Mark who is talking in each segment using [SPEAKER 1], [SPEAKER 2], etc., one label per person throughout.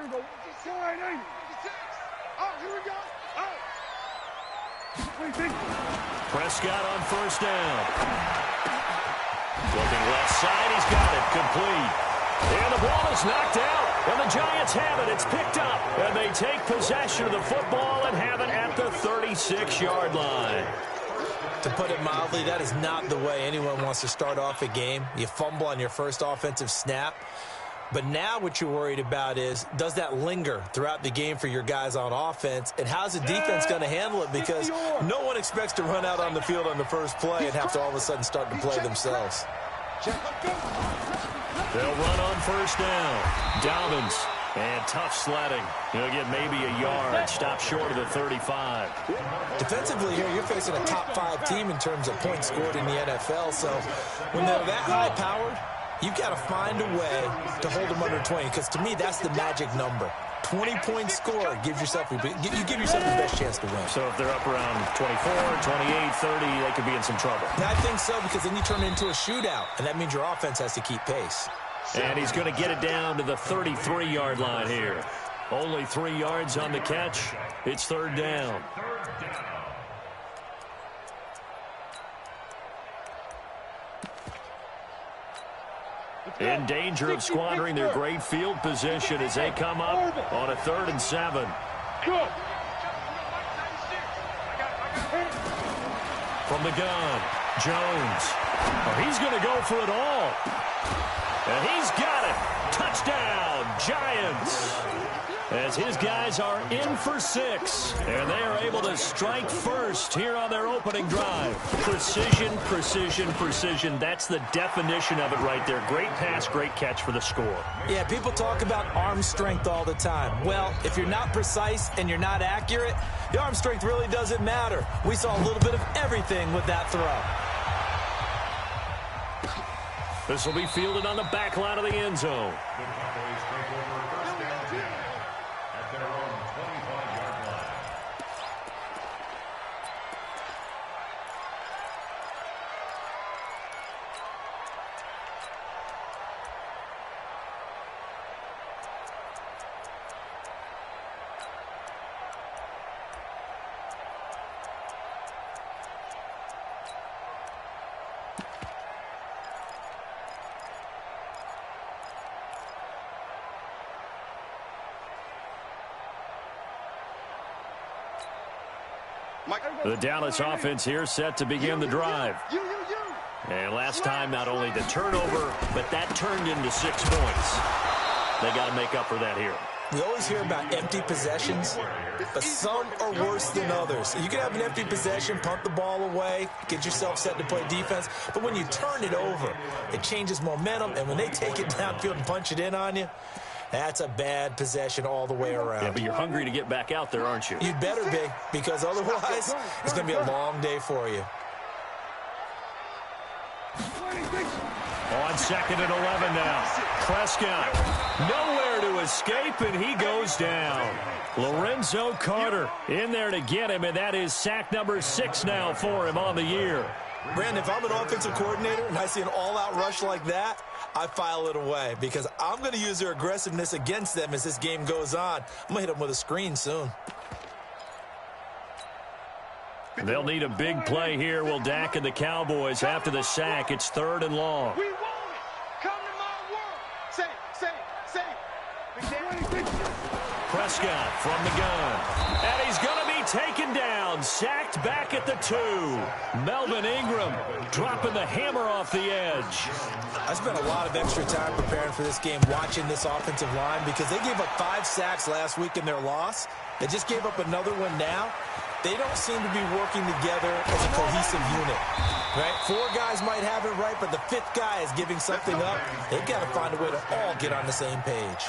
[SPEAKER 1] go. Oh, here we go.
[SPEAKER 2] Prescott on first down. Looking left side, he's got it. Complete. And the ball is knocked out. And the Giants have it. It's picked up. And they take possession of the football and have it at the 36-yard line.
[SPEAKER 3] To put it mildly, that is not the way anyone wants to start off a game. You fumble on your first offensive snap. But now what you're worried about is, does that linger throughout the game for your guys on offense? And how's the defense going to handle it? Because no one expects to run out on the field on the first play and have to all of a sudden start to play themselves.
[SPEAKER 2] They'll run on first down. Dobbins. And tough sledding. He'll get maybe a yard. Stop short of the 35.
[SPEAKER 3] Defensively here, you're facing a top-5 team in terms of points scored in the NFL. So when they're that high-powered, you've got to find a way to hold them under 20, because to me, that's the magic number. 20-point score gives yourself, you give yourself the best chance to win.
[SPEAKER 2] So if they're up around 24, 28, 30, they could be in some trouble.
[SPEAKER 3] I think so, because then you turn it into a shootout, and that means your offense has to keep pace.
[SPEAKER 2] And he's going to get it down to the 33-yard line here. Only 3 yards on the catch. It's third down. In danger of squandering their great field position as they come up on a 3rd and 7. From the gun, Jones. Oh, he's going to go for it all. And he's got it. Touchdown, Giants. As his guys are in for 6. And they are able to strike first here on their opening drive. Precision, precision, precision. That's the definition of it right there. Great pass, great catch for the score.
[SPEAKER 3] Yeah, people talk about arm strength all the time. Well, if you're not precise and you're not accurate, the arm strength really doesn't matter. We saw a little bit of everything with that throw.
[SPEAKER 2] This will be fielded on the back line of the end zone. The Dallas offense here set to begin the drive. And last time, not only the turnover, but that turned into 6 points. They got to make up for that here.
[SPEAKER 3] We always hear about empty possessions, but some are worse than others. You can have an empty possession, punt the ball away, get yourself set to play defense, but when you turn it over, it changes momentum, and when they take it downfield and punch it in on you, that's a bad possession all the way around.
[SPEAKER 2] Yeah, but you're hungry to get back out there, aren't you?
[SPEAKER 3] You'd better be, because otherwise it's going to be a long day for you.
[SPEAKER 2] On 2nd and 11 now. Prescott nowhere to escape, and he goes down. Lorenzo Carter in there to get him, and that is sack number 6 now for him on the year.
[SPEAKER 3] Brandon, if I'm an offensive coordinator and I see an all-out rush like that, I file it away, because I'm going to use their aggressiveness against them as this game goes on. I'm going to hit them with a screen soon.
[SPEAKER 2] They'll need a big play here, will Dak and the Cowboys after the sack. It's 3rd and long.
[SPEAKER 1] We want it. Come to my world. Say it.
[SPEAKER 2] Prescott from the gun. And he's going to be taken down. Sacked back at the 2. Melvin Ingram dropping the hammer off the edge.
[SPEAKER 3] I spent a lot of extra time preparing for this game, watching this offensive line, because they gave up 5 sacks last week in their loss. They just gave up another one now. They don't seem to be working together as a cohesive unit, right? 4 guys might have it right, but the 5th guy is giving something up. They've got to find a way to all get on the same page.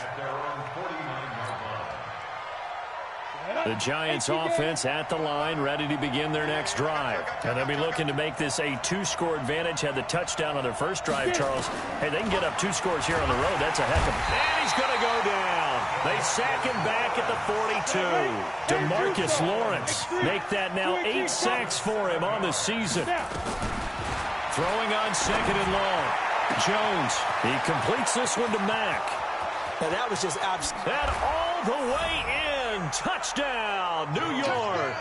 [SPEAKER 2] The Giants offense at the line, ready to begin their next drive. And they'll be looking to make this a 2-score advantage. Had the touchdown on their first drive, Charles. Hey, they can get up 2 scores here on the road. That's a heck of a... And he's going to go down. They sack him back at the 42. DeMarcus Lawrence make that now 8 sacks for him on the season. Throwing on 2nd and long. Jones, he completes this one to Mack.
[SPEAKER 3] Now that was just absolute.
[SPEAKER 2] And all all the way in. Touchdown, New York.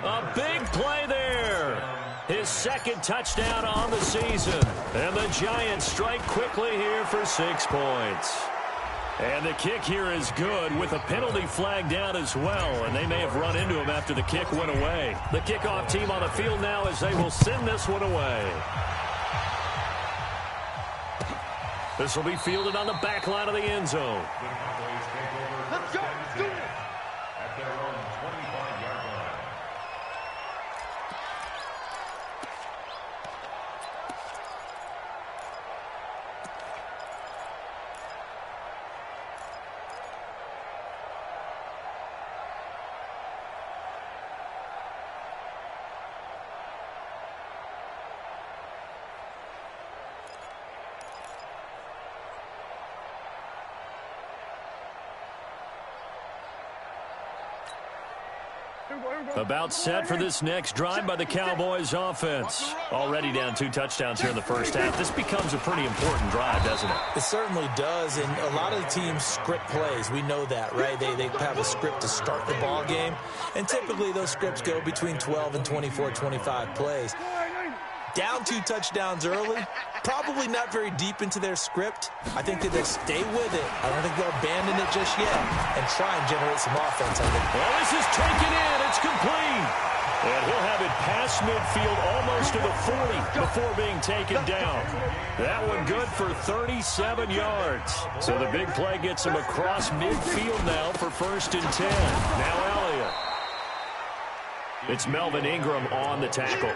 [SPEAKER 2] A big play there. His second touchdown on the season. And the Giants strike quickly here for 6 points. And the kick here is good with a penalty flag down as well. And they may have run into him after the kick went away. The kickoff team on the field now as they will send this one away. This will be fielded on the back line of the end zone.
[SPEAKER 1] Let's go. Do it.
[SPEAKER 4] At their own 25-yard line.
[SPEAKER 2] About set for this next drive by the Cowboys offense. Already down 2 touchdowns here in the first half. This becomes a pretty important drive, doesn't it?
[SPEAKER 3] It certainly does, and a lot of the teams script plays. We know that, right? They have a script to start the ball game, and typically those scripts go between 12 and 24, 25 plays. Down 2 touchdowns early, probably not very deep into their script. I think that they'll stay with it. I don't think they'll abandon it just yet and try and generate some offense.
[SPEAKER 2] Well, this is taken in. It's complete. And he'll have it past midfield almost to the 40 before being taken down. That one good for 37 yards. So the big play gets him across midfield now for 1st and 10. Now Elliott. It's Melvin Ingram on the tackle.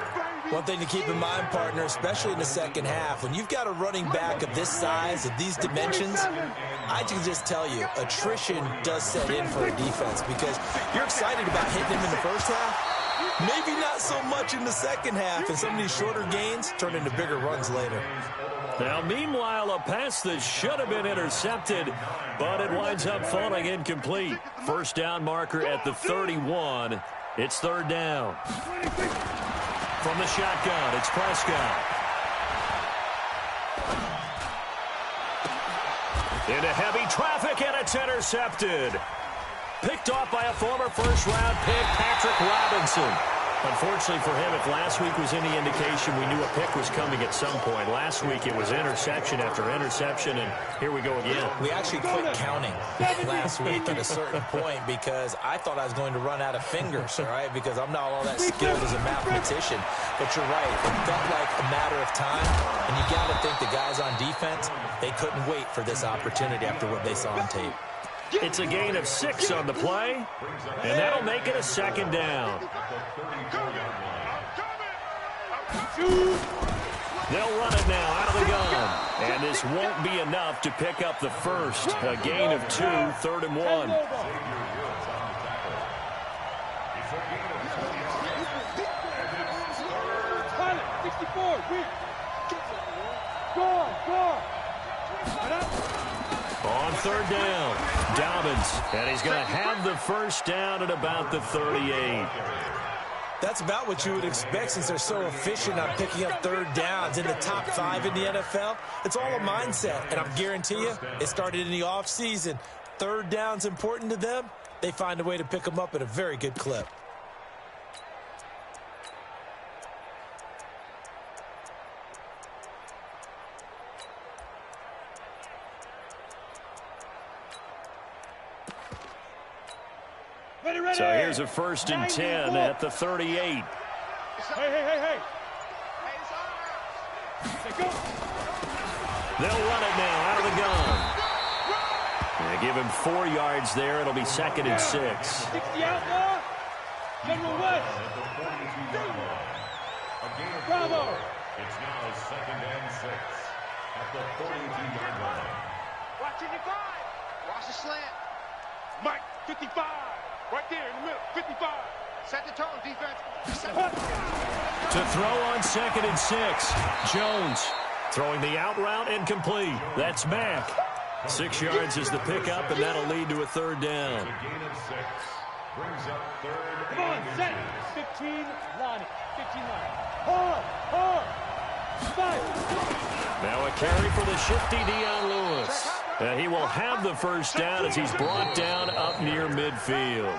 [SPEAKER 3] One thing to keep in mind, partner, especially in the second half, when you've got a running back of this size, of these dimensions, I can just tell you, attrition does set in for a defense because you're excited about hitting him in the first half, maybe not so much in the second half, and some of these shorter gains turn into bigger runs later.
[SPEAKER 2] Now, meanwhile, a pass that should have been intercepted, but it winds up falling incomplete. First down marker at the 31. It's 3rd down. From the shotgun, it's Prescott. Into heavy traffic, and it's intercepted. Picked off by a former first-round pick, Patrick Robinson. Unfortunately for him, if last week was any indication, we knew a pick was coming at some point. Last week it was interception after interception, and here we go again.
[SPEAKER 3] We actually quit counting last week at a certain point because I thought I was going to run out of fingers, all right, because I'm not all that skilled as a mathematician. But you're right. It felt like a matter of time, and you got to think the guys on defense, they couldn't wait for this opportunity after what they saw on tape.
[SPEAKER 2] It's a gain of 6 on the play, and that'll make it a 2nd down. They'll run it now out of the gun, and this won't be enough to pick up the first. A gain of 2, 3rd and 1. On 3rd down, Dobbins, and he's going to have the first down at about the 38.
[SPEAKER 3] That's about what you would expect since they're so efficient on picking up 3rd downs in the top 5 in the NFL. It's all a mindset, and I guarantee you it started in the offseason. 3rd down's important to them. They find a way to pick them up at a very good clip.
[SPEAKER 2] So here's a 1st and 10 at the 38.
[SPEAKER 1] Hey.
[SPEAKER 2] They'll run it now out of the gun. They give him 4 yards there. It'll be 2nd and 6.
[SPEAKER 1] 60 out now. General West. Bravo.
[SPEAKER 4] It's now 2nd and 6 at the 42-yard line.
[SPEAKER 1] Watch 55. Watch the slant. Mike, 55. Right there in the middle. 55. Set the tone, defense.
[SPEAKER 2] To throw on 2nd and 6. Jones throwing the out route incomplete. That's Mack. 6 yards is the pickup, and that'll lead to a 3rd down.
[SPEAKER 4] A gain of 6 brings up 3rd
[SPEAKER 1] Come on,
[SPEAKER 4] and
[SPEAKER 1] set. 15, Lonnie. 15, Lonnie. Hard. 5.
[SPEAKER 2] Now a carry for the shifty Dion Lewis. He will will have the first down as he's brought down up near midfield.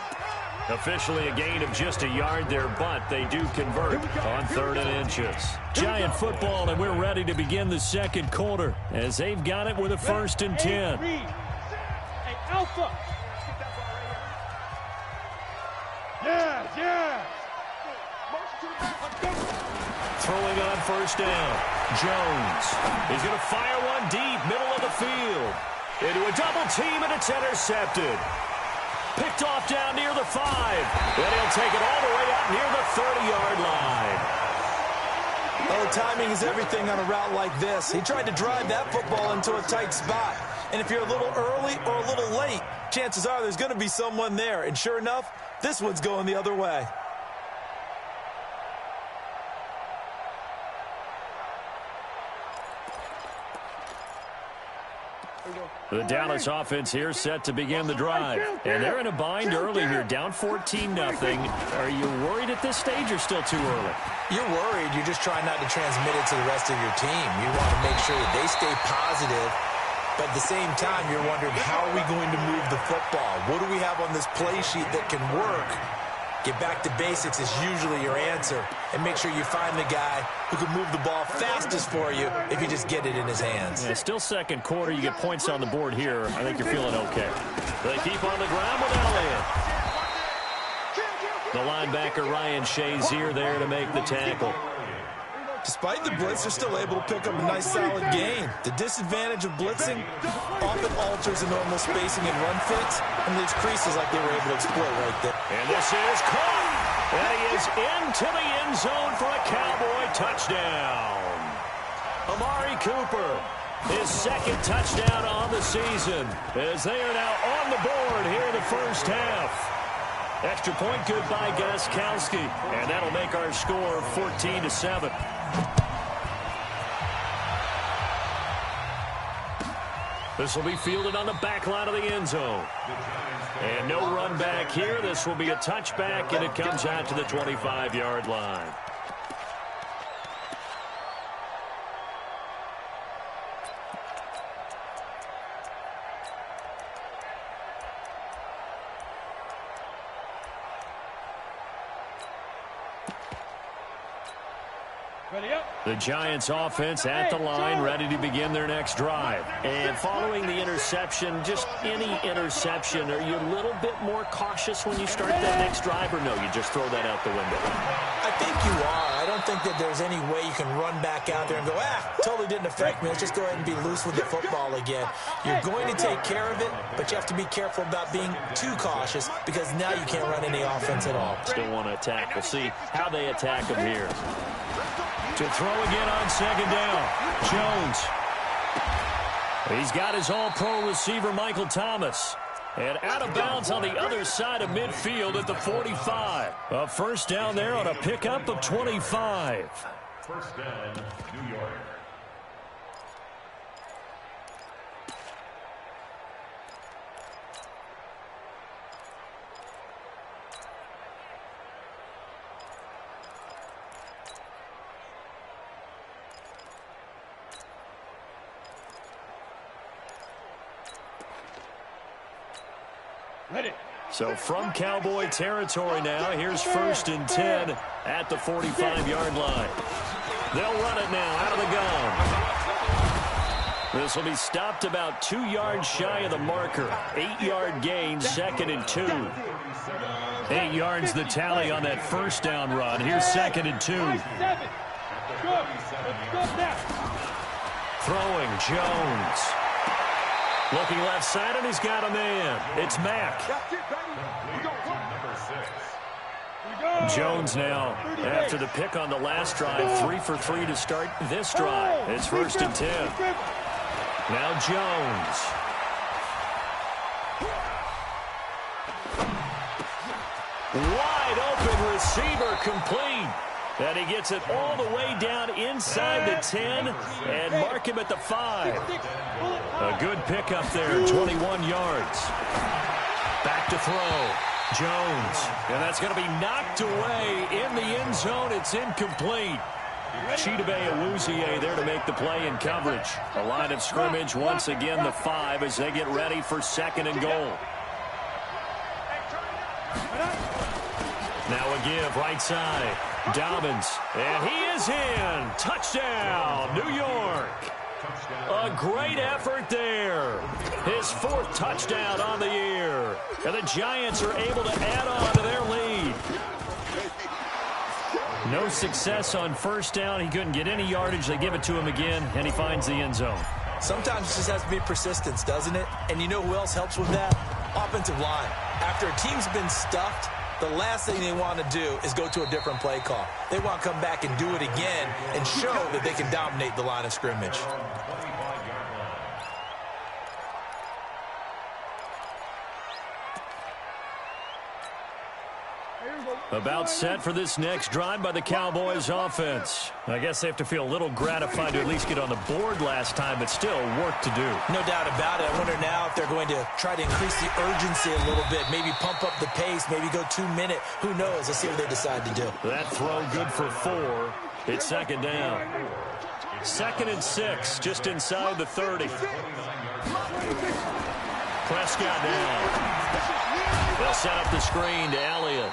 [SPEAKER 2] Officially a gain of just a yard there, but they do convert on 3rd and inches. Giant football, and we're ready to begin the second quarter as they've got it with a 1st and 10.
[SPEAKER 1] Alpha. Yeah.
[SPEAKER 2] Throwing on 1st down. Jones. He's going to fire one deep, middle of the field. Into a double team, and it's intercepted. Picked off down near the 5. And he'll take it all the way up near the 30-yard line.
[SPEAKER 3] Well, the timing is everything on a route like this. He tried to drive that football into a tight spot. And if you're a little early or a little late, chances are there's going to be someone there. And sure enough, this one's going the other way.
[SPEAKER 2] The Dallas offense here set to begin the drive. And they're in a bind early here, down 14-0. Are you worried at this stage or still too early?
[SPEAKER 3] You're worried. You're just trying not to transmit it to the rest of your team. You want to make sure that they stay positive. But at the same time, you're wondering, how are we going to move the football? What do we have on this play sheet that can work? Get back to basics is usually your answer. And make sure you find the guy who can move the ball fastest for you if you just get it in his hands.
[SPEAKER 2] Yeah, still second quarter. You get points on the board here. I think you're feeling okay. They keep on the ground with Elliott. The linebacker, Ryan Shazier, there to make the tackle.
[SPEAKER 3] Despite the blitz, they're still able to pick up a nice, solid gain. The disadvantage of blitzing often alters the normal spacing and run fits and leaves creases like they were able to exploit right there.
[SPEAKER 2] And this is caught. And he is into the end zone for a Cowboy touchdown. Amari Cooper, his 2nd touchdown on the season, as they are now on the board here in the first half. Extra point good by Gostkowski, and that'll make our score 14-7. This will be fielded on the back line of the end zone. And no run back here. This will be a touchback, and it comes out to the 25-yard line. The Giants offense at the line, ready to begin their next drive. And following the interception, just any interception, are you a little bit more cautious when you start that next drive, or no, you just throw that out the window?
[SPEAKER 3] I think you are. I don't think that there's any way you can run back out there and go, totally didn't affect me. Let's just go ahead and be loose with the football again. You're going to take care of it, but you have to be careful about being too cautious because now you can't run any offense at all.
[SPEAKER 2] Still want to attack. We'll see how they attack them here. To throw again on 2nd down. Jones. He's got his all-pro receiver, Michael Thomas. And out of bounds on the other side of midfield at the 45. A 1st down there on a pickup of 25.
[SPEAKER 4] 1st down, New York.
[SPEAKER 2] So from Cowboy territory now, here's 1st and 10 at the 45-yard line. They'll run it now out of the gun. This will be stopped about 2 yards shy of the marker. 8-yard gain, 2nd and 2. 8 yards the tally on that 1st down run. Here's 2nd and 2. Throwing, Jones. Looking left side, and he's got a man. It's Mack. Jones now, after the pick on the last drive, 3 for 3 to start this drive. It's 1st and 10. Now Jones. Wide open receiver complete. And he gets it all the way down inside the 10 and mark him at the 5. A good pickup there, 21 yards. Back to throw. Jones. And that's going to be knocked away in the end zone. It's incomplete. Chidobe Awuzie there to make the play in coverage. A line of scrimmage, once again the 5 as they get ready for 2nd and goal. Now a give right side. Dobbins, and he is in. Touchdown, New York. A great effort there. His 4th touchdown on the year. And the Giants are able to add on to their lead. No success on 1st down. He couldn't get any yardage. They give it to him again, and he finds the end zone.
[SPEAKER 3] Sometimes it just has to be persistence, doesn't it? And you know who else helps with that? Offensive line. After a team's been stuffed, the last thing they want to do is go to a different play call. They want to come back and do it again and show that they can dominate the line of scrimmage.
[SPEAKER 2] About set for this next drive by the Cowboys offense. I guess they have to feel a little gratified to at least get on the board last time, but still work to do.
[SPEAKER 3] No doubt about it. I wonder now if they're going to try to increase the urgency a little bit, maybe pump up the pace, maybe go 2-minute. Who knows? Let's see what they decide to do.
[SPEAKER 2] That throw good for 4. It's 2nd down. 2nd and 6, just inside the 30. Prescott down. They'll set up the screen to Elliott.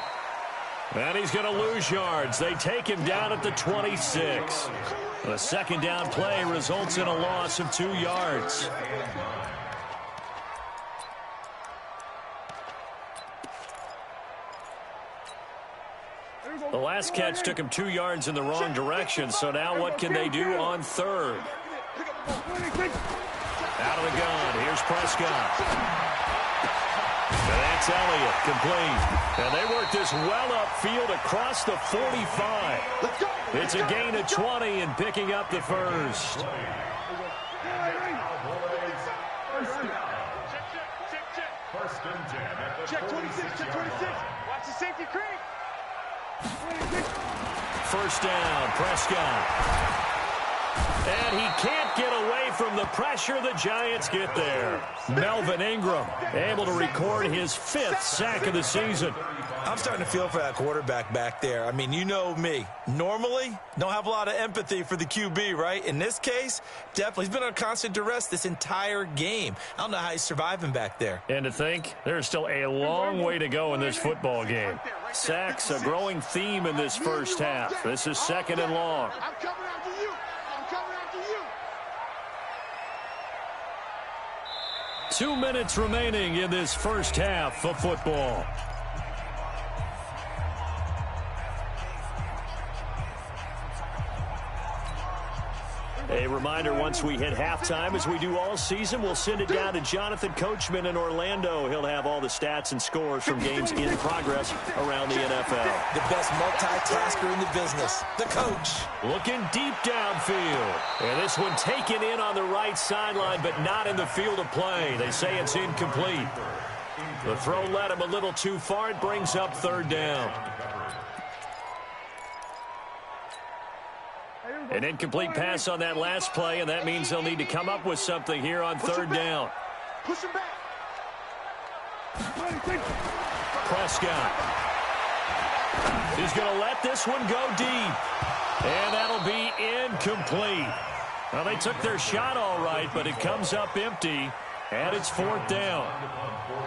[SPEAKER 2] And he's going to lose yards. They take him down at the 26. The 2nd down play results in a loss of 2 yards. The last catch took him 2 yards in the wrong direction, so now what can they do on 3rd? Out of the gun, here's Prescott. And that's Elliott, complete. And they work this well upfield across the 45. It's a gain of 20 and picking up the 1st.
[SPEAKER 1] Check 26, check 26. Watch the safety creep.
[SPEAKER 2] 1st down, Prescott. And he can't get away from the pressure. The Giants get there. Melvin Ingram able to record his 5th sack of the season.
[SPEAKER 3] I'm starting to feel for that quarterback back there. I mean, you know me. Normally, don't have a lot of empathy for the QB, right? In this case, definitely. He's been on constant duress this entire game. I don't know how he's surviving back there.
[SPEAKER 2] And to think, there's still a long way to go in this football game. Sacks, a growing theme in this 1st half. This is 2nd and long.
[SPEAKER 1] I'm coming after you. I'm coming after you.
[SPEAKER 2] 2 minutes remaining in this 1st half of football. A reminder, once we hit halftime, as we do all season, we'll send it down to Jonathan Coachman in Orlando. He'll have all the stats and scores from games in progress around the NFL.
[SPEAKER 3] The best multitasker in the business, the coach.
[SPEAKER 2] Looking deep downfield. And this one taken in on the right sideline, but not in the field of play. They say it's incomplete. The throw led him a little too far. It brings up 3rd down. An incomplete pass on that last play, and that means they'll need to come up with something here on 3rd down.
[SPEAKER 1] Push him back.
[SPEAKER 2] Prescott. He's going to let this one go deep. And that'll be incomplete. Well, they took their shot all right, but it comes up empty, and it's 4th down.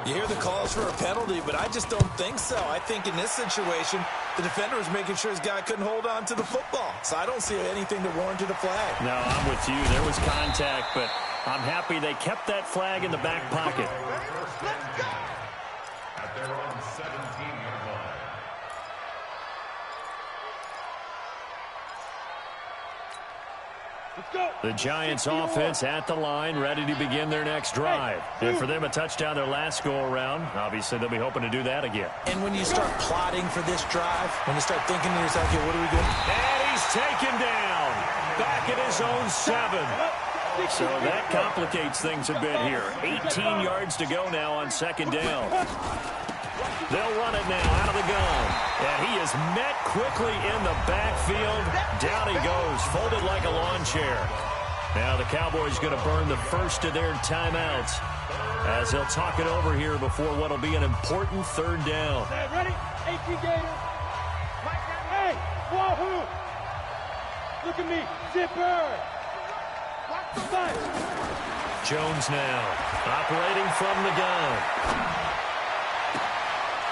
[SPEAKER 3] You hear the calls for a penalty, but I just don't think so. I think in this situation, the defender was making sure his guy couldn't hold on to the football. So I don't see anything to warrant a flag.
[SPEAKER 2] No, I'm with you. There was contact, but I'm happy they kept that flag in the back pocket.
[SPEAKER 1] Let's go.
[SPEAKER 4] At their own 17-yard line.
[SPEAKER 2] The Giants offense at the line, ready to begin their next drive. And for them, a touchdown their last go-around. Obviously, they'll be hoping to do that again.
[SPEAKER 3] And when you start plotting for this drive, when you start thinking to yourself, okay, what are we doing?
[SPEAKER 2] And he's taken down. Back at his own 7. So that complicates things a bit here. 18 yards to go now on 2nd down. They'll run it now out of the gun. And he is met quickly in the backfield. Down he goes, folded like a lawn chair. Now the Cowboys going to burn the first of their timeouts as they'll talk it over here before what will be an important 3rd down.
[SPEAKER 1] Ready? 18 Gators. Hey, wahoo! Look at me. Zipper.
[SPEAKER 2] Jones now operating from the gun.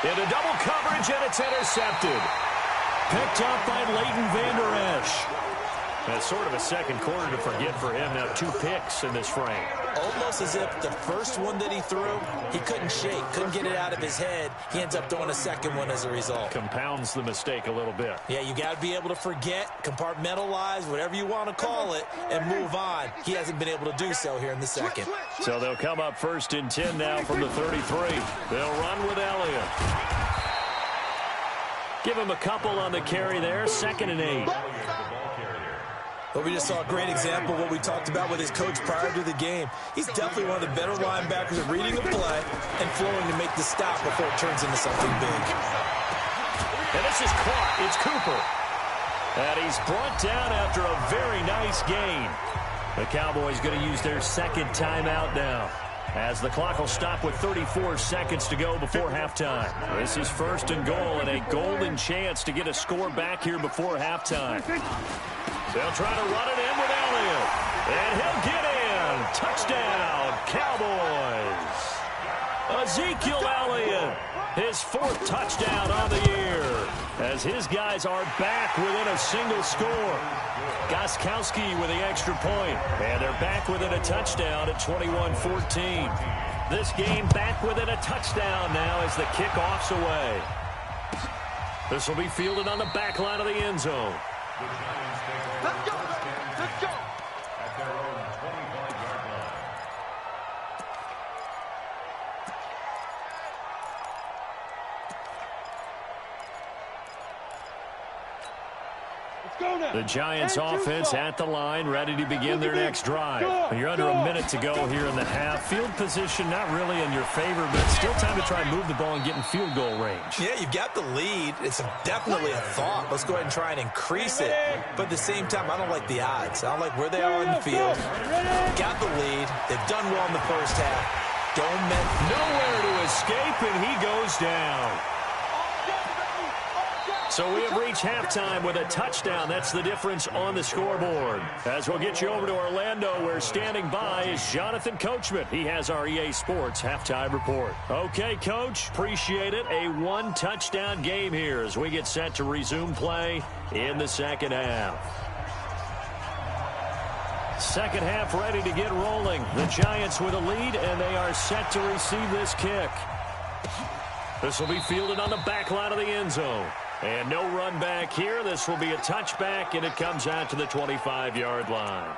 [SPEAKER 2] Into double coverage, and it's intercepted. Picked up by Leighton Vander Esch. That's sort of a second quarter to forget for him. Now 2 picks in this frame.
[SPEAKER 3] Almost as if the first one that he threw, he couldn't shake, couldn't get it out of his head. He ends up throwing a second one as a result.
[SPEAKER 2] Compounds the mistake a little bit.
[SPEAKER 3] Yeah, you got to be able to forget, compartmentalize, whatever you want to call it, and move on. He hasn't been able to do so here in the second.
[SPEAKER 2] So they'll come up 1st and 10 now from the 33. They'll run with Elliott. Give him a couple on the carry there. 2nd and 8.
[SPEAKER 3] Well, we just saw a great example of what we talked about with his coach prior to the game. He's definitely one of the better linebackers at reading a play and flowing to make the stop before it turns into something big.
[SPEAKER 2] And this is caught. It's Cooper. And he's brought down after a very nice gain. The Cowboys going to use their 2nd timeout now, as the clock will stop with 34 seconds to go before halftime. This is 1st and goal, and a golden chance to get a score back here before halftime. They'll try to run it in with Elliott. And he'll get in. Touchdown, Cowboys. Ezekiel Elliott, his 4th touchdown on the year, as his guys are back within a single score. Gostkowski with the extra point. And they're back within a touchdown at 21-14. This game back within a touchdown now as the kickoff's away. This will be fielded on the back line of the end zone.
[SPEAKER 1] Let's go. Let's go.
[SPEAKER 4] At their own 25-yard line.
[SPEAKER 2] The Giants offense at the line, ready to begin their next drive. You're under a minute to go here in the half. Field position not really in your favor, but it's still time to try and move the ball and get in field goal range.
[SPEAKER 3] Yeah, you've got the lead. It's definitely a thought. Let's go ahead and try and increase it. But at the same time, I don't like the odds. I don't like where they are in the field. Got the lead. They've done well in the first half.
[SPEAKER 2] Nowhere to escape, and he goes down. So we have reached halftime with a touchdown. That's the difference on the scoreboard. As we'll get you over to Orlando, where standing by is Jonathan Coachman. He has our EA Sports halftime report. Okay, Coach, appreciate it. A 1-touchdown game here as we get set to resume play in the second half. Second half ready to get rolling. The Giants with a lead, and they are set to receive this kick. This will be fielded on the back line of the end zone. And no run back here. This will be a touchback, and it comes out to the 25-yard line.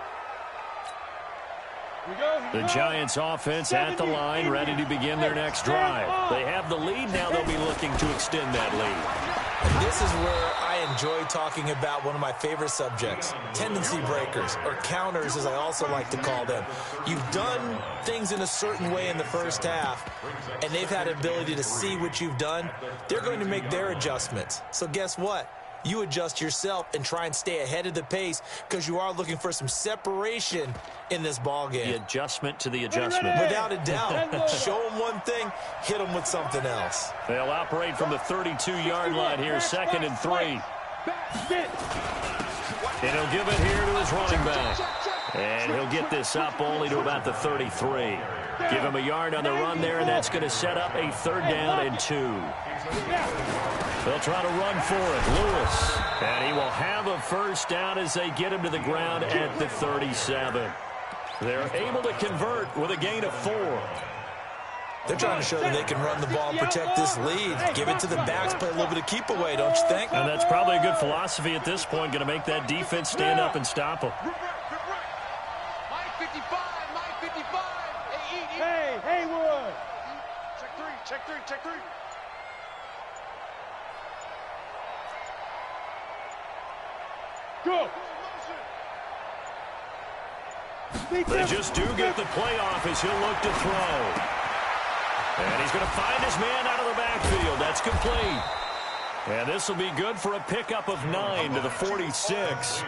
[SPEAKER 2] The Giants offense at the line, ready to begin their next drive. They have the lead. Now they'll be looking to extend that lead.
[SPEAKER 3] And this is where I enjoy talking about one of my favorite subjects, tendency breakers, or counters as I also like to call them. You've done things in a certain way in the first half, and they've had an ability to see what you've done. They're going to make their adjustments. So guess what? You adjust yourself and try and stay ahead of the pace because you are looking for some separation in this ball game.
[SPEAKER 2] The adjustment to the adjustment.
[SPEAKER 3] Without a doubt. Show them one thing, hit them with something else.
[SPEAKER 2] They'll operate from the 32-yard line here, 2nd and 3. And he'll give it here to his running back. And he'll get this up only to about the 33. Give him a yard on the run there, and that's going to set up a 3rd down and 2. They'll try to run for it. Lewis. And he will have a 1st down as they get him to the ground at the 37. They're able to convert with a gain of 4.
[SPEAKER 3] They're trying to show that they can run the ball and protect this lead. Give it to the backs, play a little bit of keep away, don't you think?
[SPEAKER 2] And that's probably a good philosophy at this point, going to make that defense stand up and stop them.
[SPEAKER 1] Mike 55, Mike 55. Hey, Haywood. Check 3. Go.
[SPEAKER 2] They just do get the playoff as he'll look to throw. And he's going to find his man out of the backfield. That's complete. And this will be good for a pickup of 9 to the 46.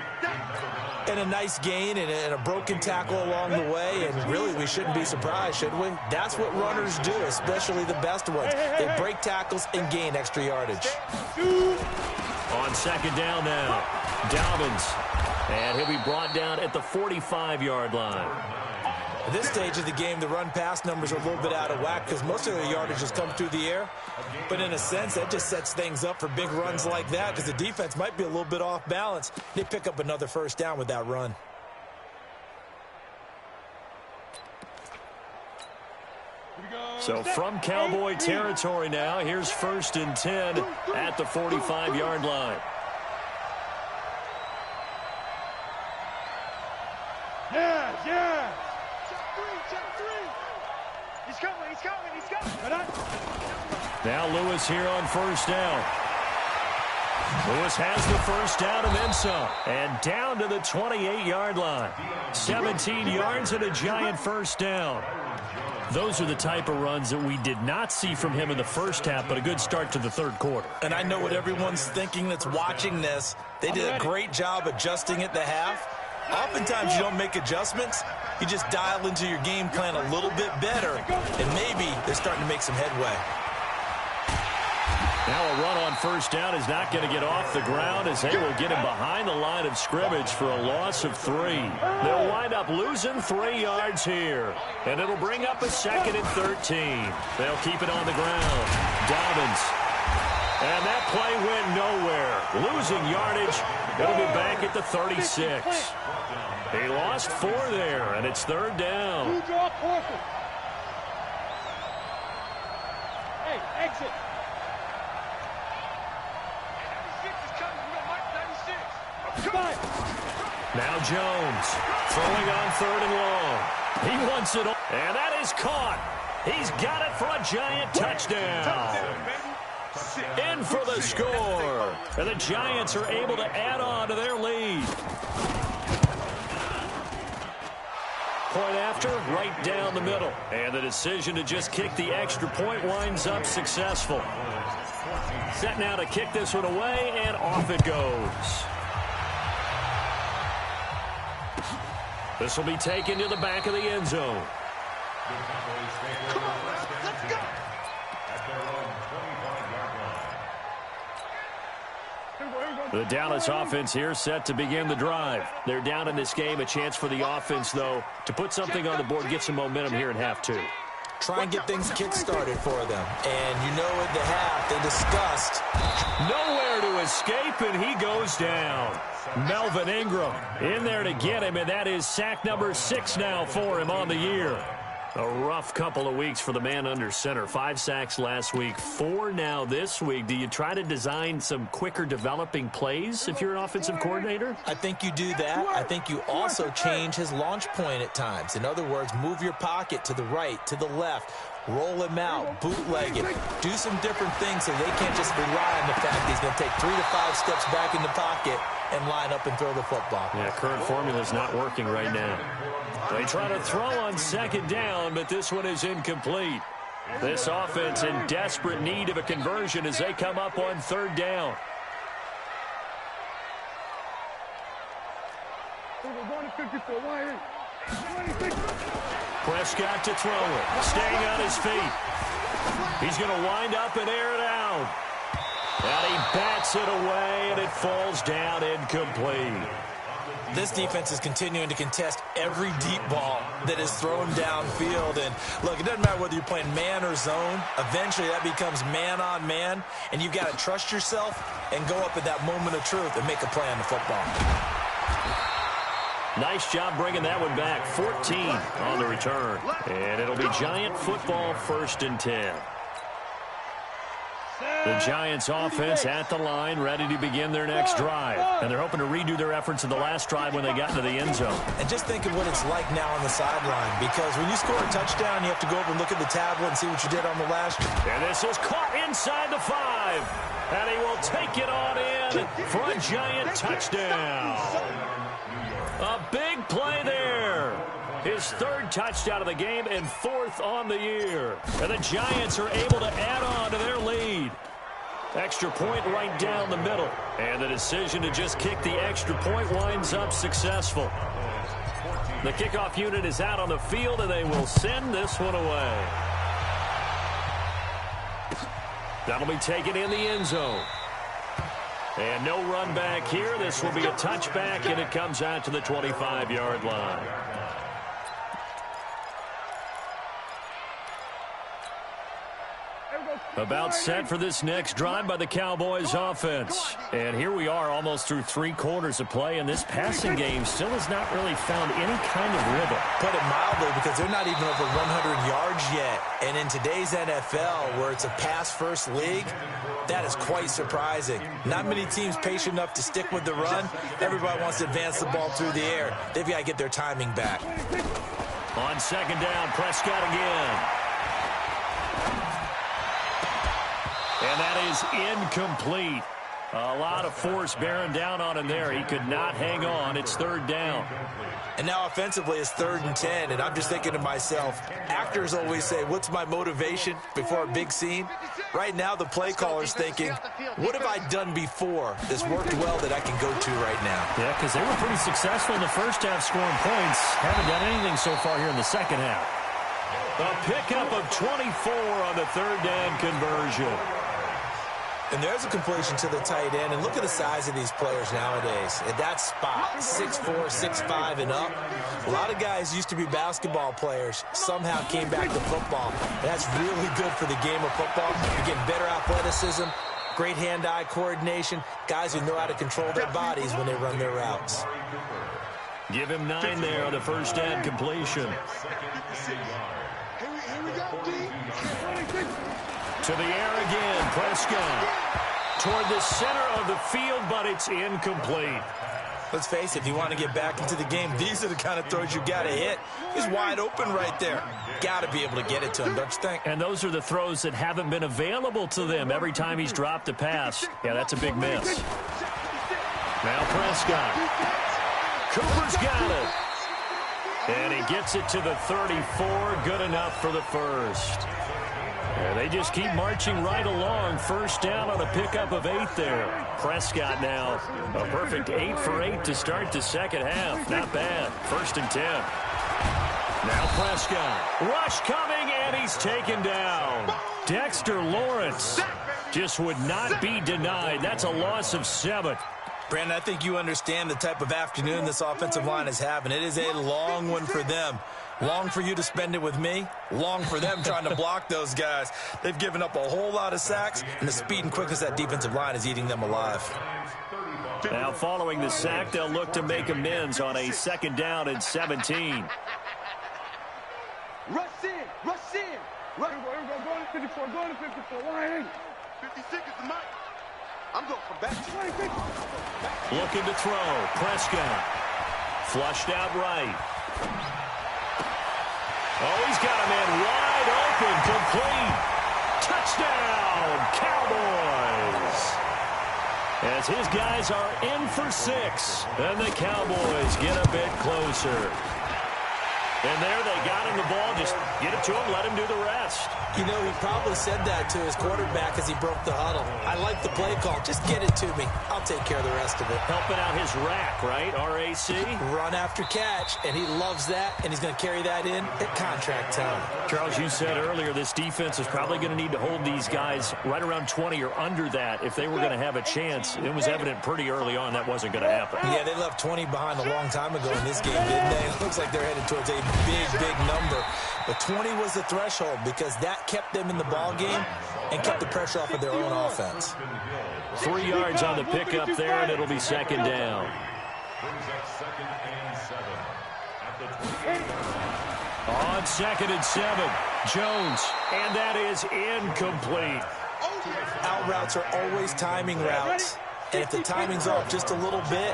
[SPEAKER 3] And a nice gain and a broken tackle along the way. And really, we shouldn't be surprised, should we? That's what runners do, especially the best ones. They break tackles and gain extra yardage.
[SPEAKER 2] On 2nd down now, Dobbins And he'll be brought down at the 45-yard line.
[SPEAKER 3] At this stage of the game, the run-pass numbers are a little bit out of whack because most of their yardage has come through the air. But in a sense, that just sets things up for big runs like that because the defense might be a little bit off balance. They pick up another first down with that run.
[SPEAKER 2] So from Cowboy territory now, here's 1st and 10 at the 45-yard line.
[SPEAKER 1] Yeah. Check three. He's coming.
[SPEAKER 2] Now Lewis here on 1st down. Lewis has the 1st down and then some. And down to the 28-yard line. 17 yards and a giant 1st down. Those are the type of runs that we did not see from him in the first half, but a good start to the 3rd quarter.
[SPEAKER 3] And I know what everyone's thinking that's watching this. They did a great job adjusting at the half. Oftentimes you don't make adjustments. You just dial into your game plan a little bit better, and maybe they're starting to make some headway.
[SPEAKER 2] Now a run on 1st down is not going to get off the ground as they will get him behind the line of scrimmage for a loss of 3. They'll wind up losing 3 yards here, and it'll bring up a 2nd and 13. They'll keep it on the ground. Dobbins. And that play went nowhere. Losing yardage. It'll be back at the 36. He lost 4 there, and it's 3rd down.
[SPEAKER 1] Hey, exit.
[SPEAKER 2] Now Jones throwing on 3rd and long. He wants it, and that is caught. He's got it for a giant touchdown. In for the score. And the Giants are able to add on to their lead. Point after, right down the middle. And the decision to just kick the extra point winds up successful. Set now to kick this one away, and off it goes. This will be taken to the back of the end zone.
[SPEAKER 1] Come on, let's go.
[SPEAKER 2] The Dallas offense here set to begin the drive. They're down in this game. A chance for the offense, though, to put something on the board, get some momentum here in half 2.
[SPEAKER 3] Try and get things kick-started for them. And you know at the half they discussed.
[SPEAKER 2] Nowhere to escape, and he goes down. Melvin Ingram in there to get him, and that is sack number 6 now for him on the year. A rough couple of weeks for the man under center. 5 sacks last week, 4 now this week. Do you try to design some quicker developing plays if you're an offensive coordinator?
[SPEAKER 3] I think you do that. I think you also change his launch point at times. In other words, move your pocket to the right, to the left, roll him out, bootleg it, do some different things so they can't just rely on the fact that he's going to take 3 to 5 steps back in the pocket and line up and throw the football.
[SPEAKER 2] Yeah, current formula is not working right now. They try to throw on 2nd down, but this one is incomplete. This offense in desperate need of a conversion as they come up on 3rd down. Prescott to throw it, staying on his feet. He's going to wind up and air it out. And he bats it away, and it falls down incomplete.
[SPEAKER 3] This defense is continuing to contest every deep ball that is thrown downfield. And, look, it doesn't matter whether you're playing man or zone. Eventually, that becomes man-on-man, and you've got to trust yourself and go up at that moment of truth and make a play on the football.
[SPEAKER 2] Nice job bringing that one back. 14 on the return. And it'll be Giant football, 1st and 10. The Giants offense at the line, ready to begin their next drive. And they're hoping to redo their efforts in the last drive when they got into the end zone.
[SPEAKER 3] And just think of what it's like now on the sideline, because when you score a touchdown, you have to go over and look at the tablet and see what you did on the last.
[SPEAKER 2] And this is caught inside the 5. And he will take it on in for a Giant touchdown. A big play there. His 3rd touchdown of the game and 4th on the year. And the Giants are able to add on to their lead. Extra point right down the middle. And the decision to just kick the extra point winds up successful. The kickoff unit is out on the field, and they will send this one away. That'll be taken in the end zone. And no run back here. This will be a touchback, and it comes out to the 25-yard line. About set for this next drive by the Cowboys offense. And here we are almost through 3 quarters of play, and this passing game still has not really found any kind of rhythm.
[SPEAKER 3] Put it mildly, because they're not even over 100 yards yet. And in today's NFL, where it's a pass-first league, that is quite surprising. Not many teams patient enough to stick with the run. Everybody wants to advance the ball through the air. They've got to get their timing back.
[SPEAKER 2] On second down, Prescott again. And that is incomplete. A lot of force bearing down on him there. He could not hang on. It's third down.
[SPEAKER 3] And now offensively it's 3rd and 10. And I'm just thinking to myself, actors always say, what's my motivation before a big scene? Right now the play caller's thinking, what have I done before that's worked well that I can go to right now?
[SPEAKER 2] Yeah, because they were pretty successful in the first half scoring points. Haven't done anything so far here in the second half. A pickup of 24 on the third down conversion.
[SPEAKER 3] And there's a completion to the tight end. And look at the size of these players nowadays. At that spot, 6'4", 6'5", and up. A lot of guys used to be basketball players, somehow came back to football. And that's really good for the game of football. You're getting better athleticism, great hand-eye coordination, guys who know how to control their bodies when they run their routes.
[SPEAKER 2] Give him 9 there on the first down completion. To the air again, Prescott. Toward the center of the field, but it's incomplete.
[SPEAKER 3] Let's face it, if you want to get back into the game, these are the kind of throws you got to hit. He's wide open right there. Got to be able to get it to him, don't you think?
[SPEAKER 2] And those are the throws that haven't been available to them every time he's dropped a pass. Yeah, that's a big miss. Now Prescott. Cooper's got it. And he gets it to the 34. Good enough for the first. And they just keep marching right along. First down on a pickup of 8 there. Prescott now a perfect 8 for 8 to start the second half. Not bad. 1st and 10. Now Prescott. Rush coming, and he's taken down. Dexter Lawrence just would not be denied. That's a loss of 7.
[SPEAKER 3] Brandon, I think you understand the type of afternoon this offensive line is having. It is a long one for them. Long for you to spend it with me. Long for them trying to block those guys. They've given up a whole lot of sacks, and the speed and quickness of that defensive line is eating them alive.
[SPEAKER 2] Now following the sack, they'll look to make amends on a 2nd down and 17.
[SPEAKER 1] Rush in. Rush in. Rush. Go to 54. Go to 54. Line 56 is the mic. I'm going from back to 26.
[SPEAKER 2] Looking to throw. Prescott. Flushed out right. Oh, he's got a man wide open. Complete. Touchdown, Cowboys. As his guys are in for 6. And the Cowboys get a bit closer. And there they got him the ball. Just get it to him, let him do the rest.
[SPEAKER 3] You know, he probably said that to his quarterback as he broke the huddle. I like the play call. Just get it to me. I'll take care of the rest of it.
[SPEAKER 2] Helping out his rack, right? RAC.
[SPEAKER 3] Run after catch, and he loves that, and he's going to carry that in at contract time.
[SPEAKER 2] Charles, you said earlier this defense is probably going to need to hold these guys right around 20 or under that if they were going to have a chance. It was evident pretty early on that wasn't going to happen.
[SPEAKER 3] Yeah, they left 20 behind a long time ago in this game, didn't they? It looks like they're headed towards a big number. But 20 was the threshold because that kept them in the ball game and kept the pressure off of their own offense.
[SPEAKER 2] 3 yards on the pickup there, and it'll be 2nd down. On 2nd and 7, Jones, and that is incomplete.
[SPEAKER 3] Out routes are always timing routes. And if the timing's off just a little bit,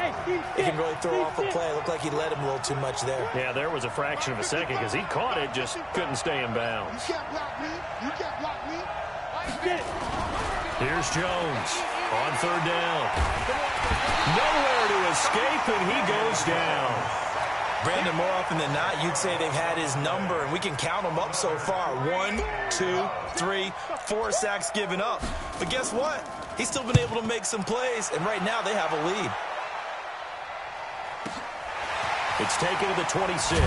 [SPEAKER 3] it can really throw off a play. It looked like he led him a little too much there.
[SPEAKER 2] Yeah, there was a fraction of a second because he caught it, just couldn't stay in bounds.
[SPEAKER 1] You can't block me. You can't block me.
[SPEAKER 2] Here's Jones on 3rd down. Nowhere to escape, and he goes down.
[SPEAKER 3] Brandon, more often than not, you'd say they've had his number, and we can count them up so far. 1, 2, 3, 4 sacks given up. But guess what? He's still been able to make some plays, and right now they have a lead.
[SPEAKER 2] It's taken to the 26.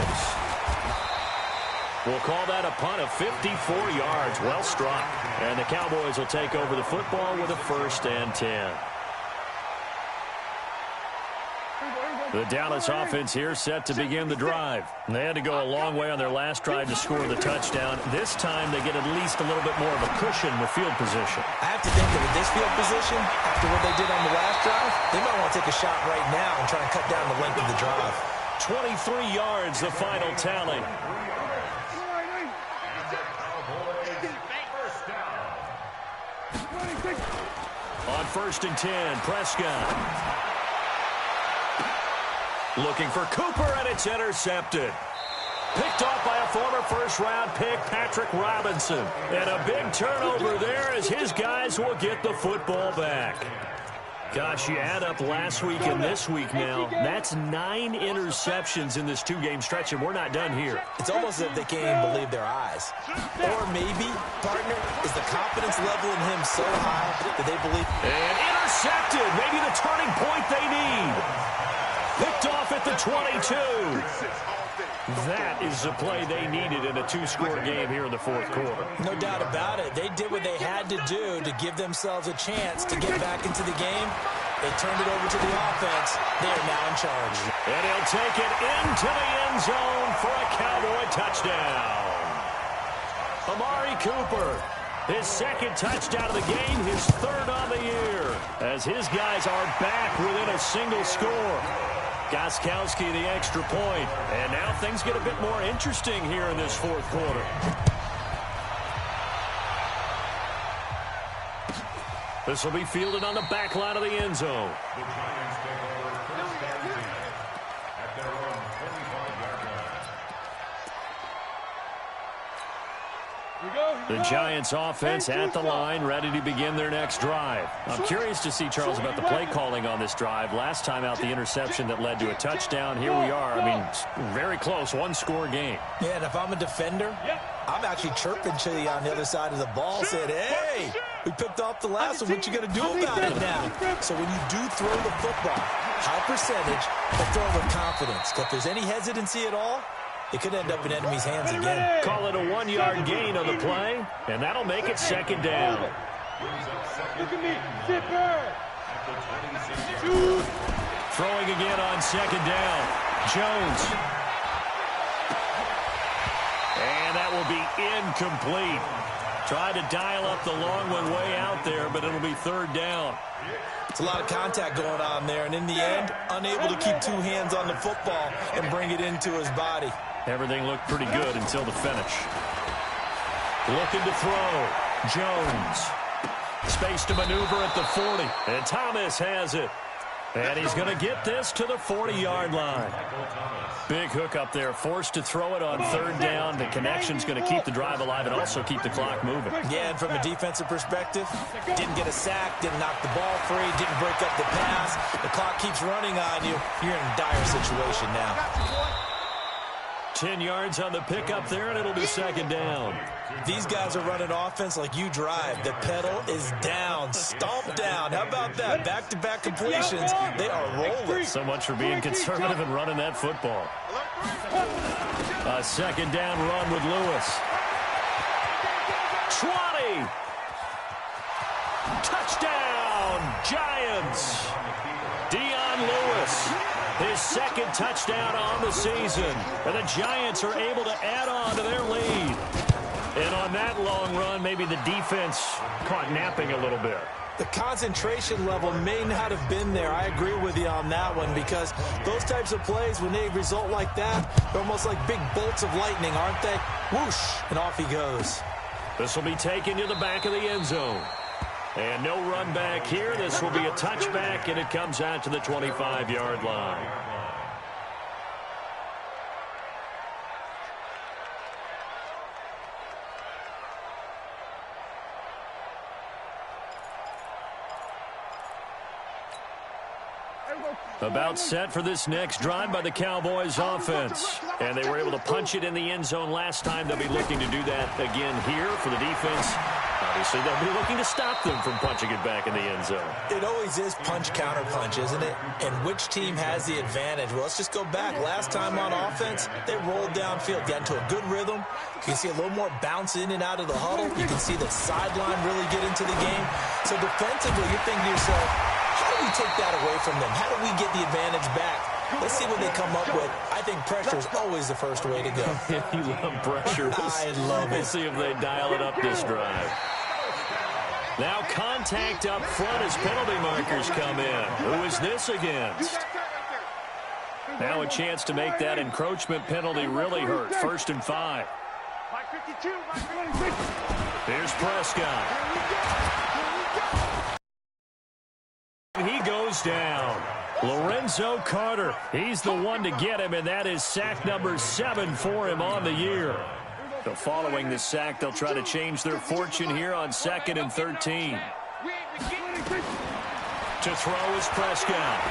[SPEAKER 2] We'll call that a punt of 54 yards. Well struck. And the Cowboys will take over the football with a 1st and 10. The Dallas offense here set to begin the drive. They had to go a long way on their last drive to score the touchdown. This time they get at least a little bit more of a cushion with field position.
[SPEAKER 3] I have to think that with this field position, after what they did on the last drive, they might want to take a shot right now and try and cut down the length of the drive.
[SPEAKER 2] 23 yards, the final tally. On 1st and 10, Prescott. Looking for Cooper, and it's intercepted. Picked off by a former first-round pick, Patrick Robinson. And a big turnover there as his guys will get the football back. Gosh, you add up last week and this week now, that's 9 interceptions in this 2-game stretch, and we're not done here.
[SPEAKER 3] It's almost as if they can't even believe their eyes. Or maybe, partner, is the confidence level in him so high that they believe...
[SPEAKER 2] And intercepted, maybe the turning point they need. Picked off at the 22. That is the play they needed in a 2-score game here in the 4th quarter.
[SPEAKER 3] No doubt about it. They did what they had to do to give themselves a chance to get back into the game. They turned it over to the offense. They are now in charge.
[SPEAKER 2] And he'll take it into the end zone for a Cowboy touchdown. Amari Cooper, his 2nd touchdown of the game, his 3rd on the year, as his guys are back within a single score. Gostkowski the extra point. And now things get a bit more interesting here in this 4th quarter. This will be fielded on the back line of the end zone.
[SPEAKER 4] The Giants take over first and 10 at their own 25-yard line.
[SPEAKER 2] The Giants offense at the line, ready to begin their next drive. I'm curious to see, Charles, about the play calling on this drive. Last time out, the interception that led to a touchdown. Here we are. I mean, very close, 1-score game.
[SPEAKER 3] Yeah, and if I'm a defender, I'm actually chirping to you on the other side of the ball, saying, hey, we picked off the last one. What you going to do about it now? So when you do throw the football, high percentage, but throw it with confidence. If there's any hesitancy at all, it could end up in enemy's hands again.
[SPEAKER 2] Call it a 1-yard gain on the play, and that'll make it 2nd down.
[SPEAKER 1] Look at me. Zipper.
[SPEAKER 2] Throwing again on 2nd down. Jones. And that will be incomplete. Tried to dial up the long one way out there, but it'll be 3rd down.
[SPEAKER 3] It's a lot of contact going on there, and in the end, unable to keep 2 hands on the football and bring it into his body.
[SPEAKER 2] Everything looked pretty good until the finish. Looking to throw. Jones. Space to maneuver at the 40. And Thomas has it. And he's going to get this to the 40-yard line. Big hook up there. Forced to throw it on 3rd down. The connection's going to keep the drive alive and also keep the clock moving.
[SPEAKER 3] Yeah, and from a defensive perspective, didn't get a sack, didn't knock the ball free, didn't break up the pass. The clock keeps running on you. You're in a dire situation now.
[SPEAKER 2] 10 yards on the pickup there, and it'll be 2nd down.
[SPEAKER 3] These guys are running offense like you drive. The pedal is down, stomp down. How about that? Back-to-back completions. They are rolling.
[SPEAKER 2] So much for being conservative and running that football. A 2nd down run with Lewis. 20. Touchdown, Giants. Dion Lewis. His 2nd touchdown on the season. And the Giants are able to add on to their lead. And on that long run, maybe the defense caught napping a little bit.
[SPEAKER 3] The concentration level may not have been there. I agree with you on that one, because those types of plays, when they result like that, they're almost like big bolts of lightning, aren't they? Whoosh, and off he goes.
[SPEAKER 2] This will be taken to the back of the end zone. And no run back here. This will be a touchback, and it comes out to the 25-yard line. About set for this next drive by the Cowboys offense. And they were able to punch it in the end zone last time. They'll be looking to do that again here for the defense. Obviously, they'll be looking to stop them from punching it back in the end zone.
[SPEAKER 3] It always is punch-counter-punch, isn't it? And which team has the advantage? Well, let's just go back. Last time on offense, they rolled downfield, got into a good rhythm. You can see a little more bounce in and out of the huddle. You can see the sideline really get into the game. So defensively, you're thinking to yourself, how do we take that away from them? How do we get the advantage back? Let's see what they come up with. I think pressure is always the first way to go.
[SPEAKER 2] You love pressure.
[SPEAKER 3] I love it.
[SPEAKER 2] We'll see if they dial it up this drive. Now contact up front as penalty markers come in. Who is this against? Now a chance to make that encroachment penalty really hurt. 1st and 5. Here's Prescott. He goes down. Lorenzo Carter. He's the one to get him, and that is sack number 7 for him on the year. So following this sack, they'll try to change their fortune here on 2nd and 13. To throw is Prescott.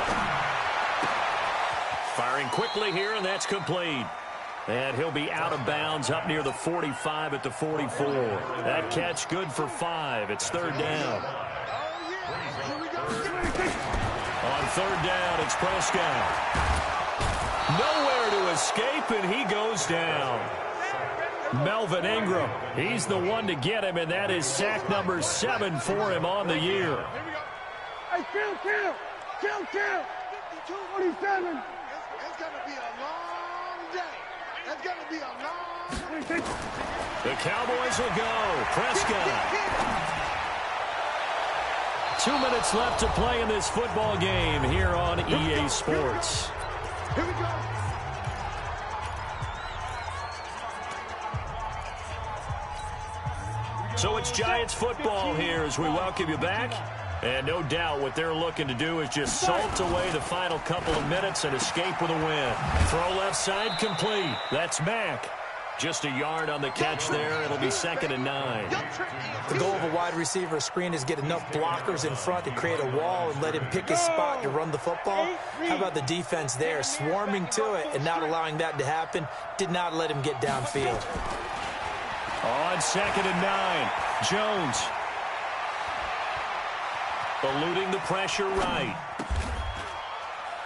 [SPEAKER 2] Firing quickly here, and that's complete. And he'll be out of bounds up near the 45 at the 44. That catch good for 5. It's 3rd down. On 3rd down, it's Prescott. Nowhere to escape, and he goes down. Melvin Ingram, he's the one to get him, and that is sack number 7 for him on the year.
[SPEAKER 1] Hey, kill. 52-47. It's going to be a long day. That's going to be a long day.
[SPEAKER 2] The Cowboys will go. Prescott. 2 minutes left to play in this football game here on EA Sports.
[SPEAKER 1] Here we go.
[SPEAKER 2] So it's Giants football here as we welcome you back. And no doubt what they're looking to do is just salt away the final couple of minutes and escape with a win. Throw left side complete. That's Mack. Just a yard on the catch there. It'll be 2nd and 9.
[SPEAKER 3] The goal of a wide receiver screen is get enough blockers in front to create a wall and let him pick his spot to run the football. How about the defense there? Swarming to it and not allowing that to happen. Did not let him get downfield.
[SPEAKER 2] On 2nd and 9, Jones. Eluding the pressure right.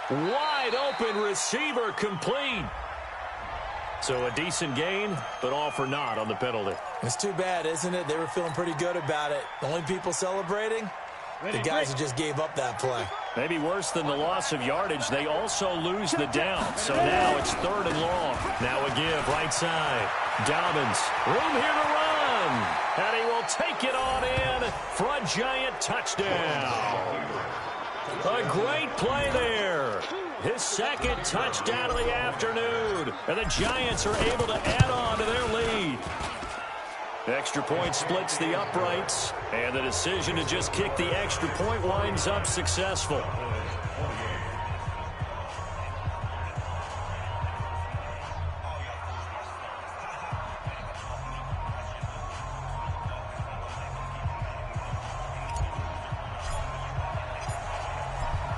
[SPEAKER 2] Wide open receiver complete. So a decent gain, but all for naught on the penalty.
[SPEAKER 3] It's too bad, isn't it? They were feeling pretty good about it. The only people celebrating, the guys who just gave up that play.
[SPEAKER 2] Maybe worse than the loss of yardage, they also lose the down. So now it's 3rd and long. Now a give right side. Dobbins, room here to run. And he will take it on in for a Giant touchdown. A great play there. His 2nd touchdown of the afternoon. And the Giants are able to add on to their lead. Extra point splits the uprights. And the decision to just kick the extra point winds up successful.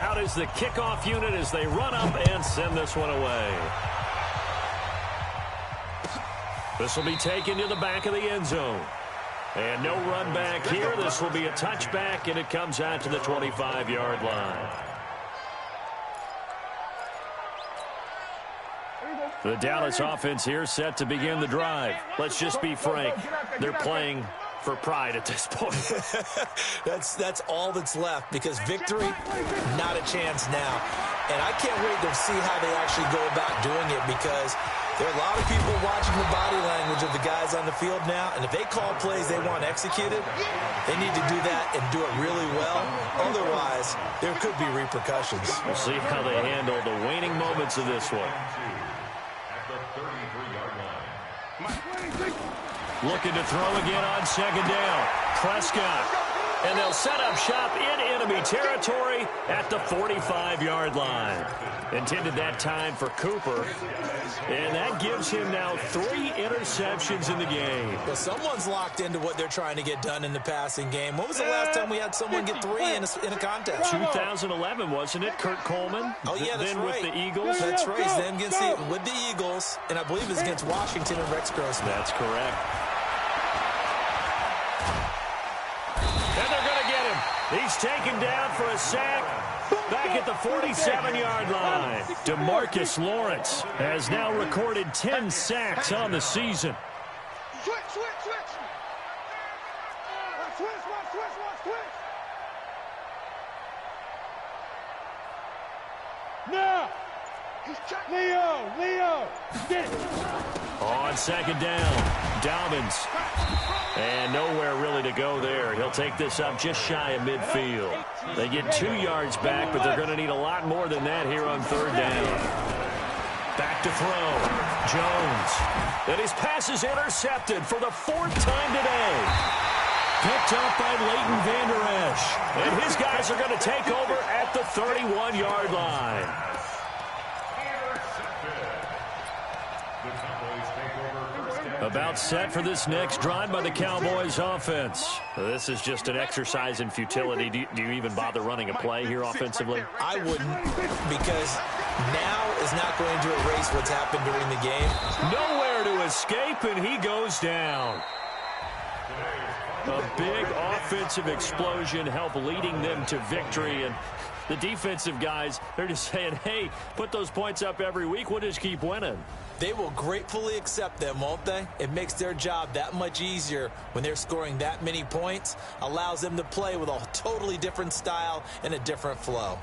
[SPEAKER 2] Out is the kickoff unit as they run up and send this one away. This will be taken to the back of the end zone. And no run back here. This will be a touchback, and it comes out to the 25-yard line. The Dallas offense here set to begin the drive. Let's just be frank. They're playing for pride at this point.
[SPEAKER 3] That's all that's left, because victory, not a chance now. And I can't wait to see how they actually go about doing it, because there are a lot of people watching the body language of the guys on the field now, and if they call plays they want executed, they need to do that and do it really well. Otherwise, there could be repercussions.
[SPEAKER 2] We'll see how they handle the waning moments of this one. Looking to throw again on 2nd down. Prescott. And they'll set up shop in enemy territory at the 45-yard line. Intended that time for Cooper. And that gives him now 3 interceptions in the game.
[SPEAKER 3] Well, someone's locked into what they're trying to get done in the passing game. When was the last time we had someone get 3 in a contest?
[SPEAKER 2] 2011, wasn't it? Kurt Coleman?
[SPEAKER 3] Oh, yeah, that's
[SPEAKER 2] then
[SPEAKER 3] right.
[SPEAKER 2] With the Eagles?
[SPEAKER 3] That's right. Then with the Eagles, and I believe it's against Washington and Rex Grossman.
[SPEAKER 2] That's correct. And they're going to get him. He's taken down for a sack back at the 47-yard line. DeMarcus Lawrence has now recorded 10 sacks on the season.
[SPEAKER 1] Switch. Now. Leo, get it.
[SPEAKER 2] On second down, Dobbins. And nowhere really to go there. He'll take this up just shy of midfield. They get 2 yards back, but they're going to need a lot more than that here on third down. Back to throw. Jones. And his pass is intercepted for the 4th time today. Picked up by Leighton Vander Esch. And his guys are going to take over at the 31-yard line. About set for this next drive by the Cowboys offense. This is just an exercise in futility. Do you even bother running a play here offensively?
[SPEAKER 3] I wouldn't, because now is not going to erase what's happened during the game.
[SPEAKER 2] Nowhere to escape, and he goes down. A big offensive explosion helped leading them to victory, and the defensive guys, they're just saying, hey, put those points up every week. We'll just keep winning.
[SPEAKER 3] They will gratefully accept them, won't they? It makes their job that much easier when they're scoring that many points. Allows them to play with a totally different style and a different flow.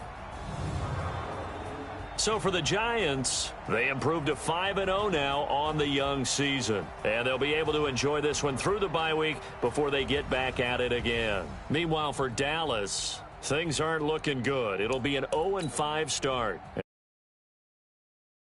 [SPEAKER 2] So for the Giants, they improved to 5-0 now on the young season. And they'll be able to enjoy this one through the bye week before they get back at it again. Meanwhile, for Dallas, things aren't looking good. It'll be an 0-5 start.